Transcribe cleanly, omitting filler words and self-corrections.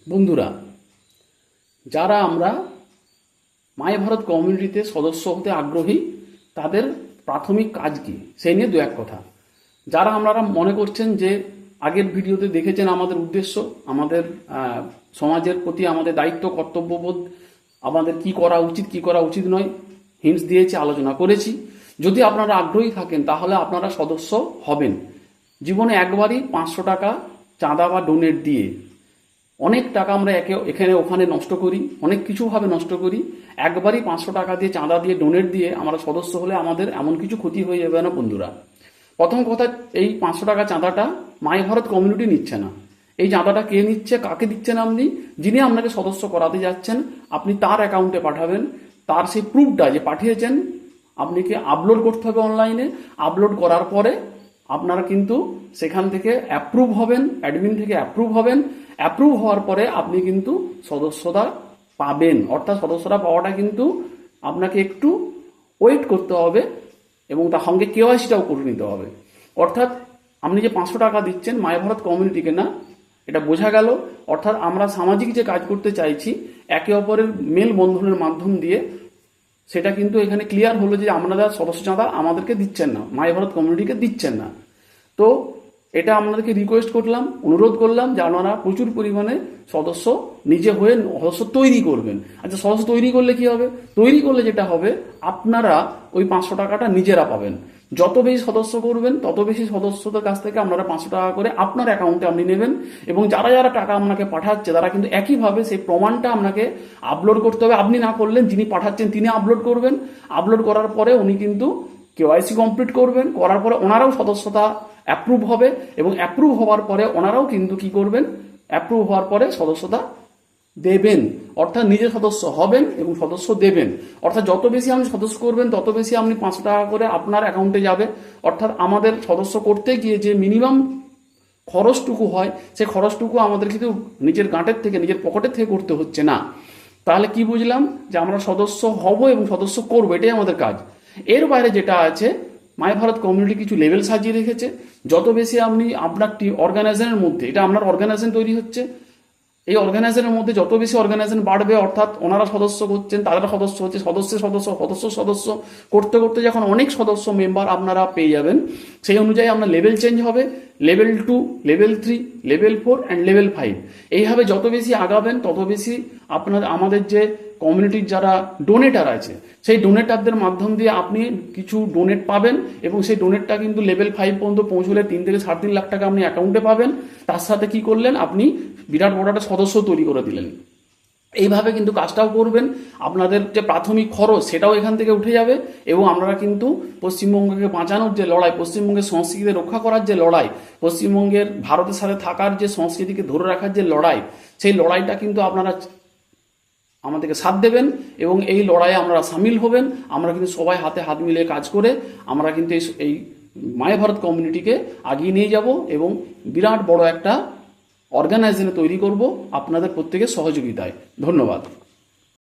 বন্ধুরা, যারা আমরা মাই ভারত কমিউনিটিতে সদস্য হতে আগ্রহী তাদের প্রাথমিক কাজ কি সেই নিয়ে দু এক কথা। যারা আপনারা মনে করছেন যে আগের ভিডিওতে দেখেছেন আমাদের উদ্দেশ্য, আমাদের সমাজের প্রতি আমাদের দায়িত্ব কর্তব্যবোধ, আমাদের কি করা উচিত কি করা উচিত নয়, হিন্টস দিয়েছি, আলোচনা করেছি। যদি আপনারা আগ্রহী থাকেন তাহলে আপনারা সদস্য হবেন। জীবনে একবারই 500 টাকা চাঁদা বা ডোনেট দিয়ে অনেক টাকা আমরা এখানে ওখানে নষ্ট করি, অনেক কিছুভাবে নষ্ট করি। একবারই 500 টাকা দিয়ে চাঁদা দিয়ে ডোনেট দিয়ে আমরা সদস্য হলে আমাদের এমন কিছু ক্ষতি হয়ে যাবে না বন্ধুরা। প্রথম কথা, এই 500 টাকা চাঁদাটা মাই ভারত কমিউনিটি নিচ্ছে না। এই চাঁদাটা কে নিচ্ছে, কাকে দিচ্ছেন? আপনি যিনি আপনাকে সদস্য করাতে যাচ্ছেন আপনি তার অ্যাকাউন্টে পাঠাবেন। তার সেই প্রুফটা যে পাঠিয়েছেন আপনাকে আপলোড করতে হবে অনলাইনে। আপলোড করার পরে আপনারা কিন্তু সেখান থেকে অ্যাপ্রুভ হবেন, অ্যাডমিন থেকে অ্যাপ্রুভ হবেন। অ্যাপ্রুভ হওয়ার পরে আপনি কিন্তু সদস্যতা পাবেন। অর্থাৎ সদস্যতা পাওয়াটা কিন্তু আপনাকে একটু ওয়েট করতে হবে এবং তার সঙ্গে কেওয়াইসিটাও করে নিতে হবে। অর্থাৎ আপনি যে 500 টাকা দিচ্ছেন মাই ভারত কমিউনিটিকে না, এটা বোঝা গেল। অর্থাৎ আমরা সামাজিক যে কাজ করতে চাইছি একে অপরের মেল বন্ধনের মাধ্যম দিয়ে, সেটা কিন্তু এখানে ক্লিয়ার হলো যে আপনারা সদস্য চাঁদা আমাদেরকে দিচ্ছেন না, মাই ভারত কমিউনিটিকে দিচ্ছেন না। তো এটা আপনাদেরকে রিকোয়েস্ট করলাম, অনুরোধ করলাম যে আপনারা প্রচুর পরিমাণে সদস্য নিজে হয়ে সদস্য তৈরি করবেন। আচ্ছা, সদস্য তৈরি করলে কি হবে? তৈরি করলে যেটা হবে, আপনারা ওই 500 টাকাটা নিজেরা পাবেন। যত বেশি সদস্য করবেন তত বেশি সদস্যদের কাছ থেকে আপনারা 500 টাকা করে আপনার অ্যাকাউন্টে আপনি নেবেন এবং যারা যারা টাকা আপনাকে পাঠাচ্ছে তারা কিন্তু একইভাবে সেই প্রমাণটা আপনাকে আপলোড করতে হবে। আপনি না করলেন, যিনি পাঠাচ্ছেন তিনি আপলোড করবেন। আপলোড করার পরে উনি কিন্তু কেওয়াইসি কমপ্লিট করবেন, করার পরে ওনারাও সদস্যতা অ্যাপ্রুভ হবে এবং অ্যাপ্রুভ হওয়ার পরে ওনারাও কিন্তু কি করবেন, অ্যাপ্রুভ হওয়ার পরে সদস্যতা দেবেন। অর্থাৎ নিজে সদস্য হবেন এবং সদস্য দেবেন। অর্থাৎ যত বেশি আপনি সদস্য করবেন তত বেশি আপনি 500 টাকা করে আপনার অ্যাকাউন্টে যাবে। অর্থাৎ আমাদের সদস্য করতে গিয়ে যে মিনিমাম খরচটুকু হয় সেই খরচটুকু আমাদের কিন্তু নিজের গাঁটের থেকে, নিজের পকেটের থেকে করতে হচ্ছে না। তাহলে কি বুঝলাম? যে আমরা সদস্য হব এবং সদস্য করবো, এটাই আমাদের কাজ। এর বাইরে যেটা আছে, মাই ভারত কমিউনিটি কিছু লেভেল সাজিয়ে রেখেছে। যত বেশি আপনি আপনার অর্গানাইজেশনের মধ্যে, এটা আপনার অর্গানাইজেশন তৈরি হচ্ছে, এই অর্গানাইজেশনের মধ্যে যত বেশি অর্গানাইজেশন বাড়বে, অর্থাৎ ওনারা সদস্য করছেন, তারা সদস্য হচ্ছে, সদস্যের সদস্য, সদস্য করতে করতে যখন অনেক সদস্য মেম্বার আপনারা পেয়ে যাবেন, সেই অনুযায়ী আপনার লেভেল চেঞ্জ হবে। Level 2, level 3, level 4 and level 5। এইভাবে যত বেশি আগাবেন তত বেশি আপনার আমাদের যে কমিউনিটির যারা ডোনেটার আছে সেই ডোনেটারদের মাধ্যম দিয়ে আপনি কিছু ডোনেট পাবেন এবং সেই ডোনেটটা কিন্তু লেভেল 5 পর্যন্ত পৌঁছলে 3 থেকে 3.5 লাখ টাকা আপনি অ্যাকাউন্টে পাবেন। তার সাথে কি করলেন, আপনি বিরাট বড় একটা সদস্য তৈরি করে দিলেন। এইভাবে কিন্তু কাজটাও করবেন। আপনাদের যে প্রাথমিক খরচ সেটাও এখান থেকে উঠে যাবে এবং আপনারা কিন্তু পশ্চিমবঙ্গকে বাঁচানোর যে লড়াই, পশ্চিমবঙ্গের সংস্কৃতি রক্ষা করার যে লড়াই, পশ্চিমবঙ্গের ভারতের সাথে থাকার যে সংস্কৃতিকে ধরে রাখার যে লড়াই, সেই লড়াইটা কিন্তু আপনারা আমাদেরকে সাথ দেবেন এবং এই লড়াইয়ে আমরা সামিল হবেন। আমরা কিন্তু সবাই হাতে হাত মিলিয়ে কাজ করে আমরা কিন্তু এই মাই ভারত কমিউনিটিকে আগিয়ে নিয়ে যাব এবং বিরাট বড় একটা অর্গানাইজেশন তৈরি করব আপনাদের প্রত্যেকের সহযোগিতায়। ধন্যবাদ।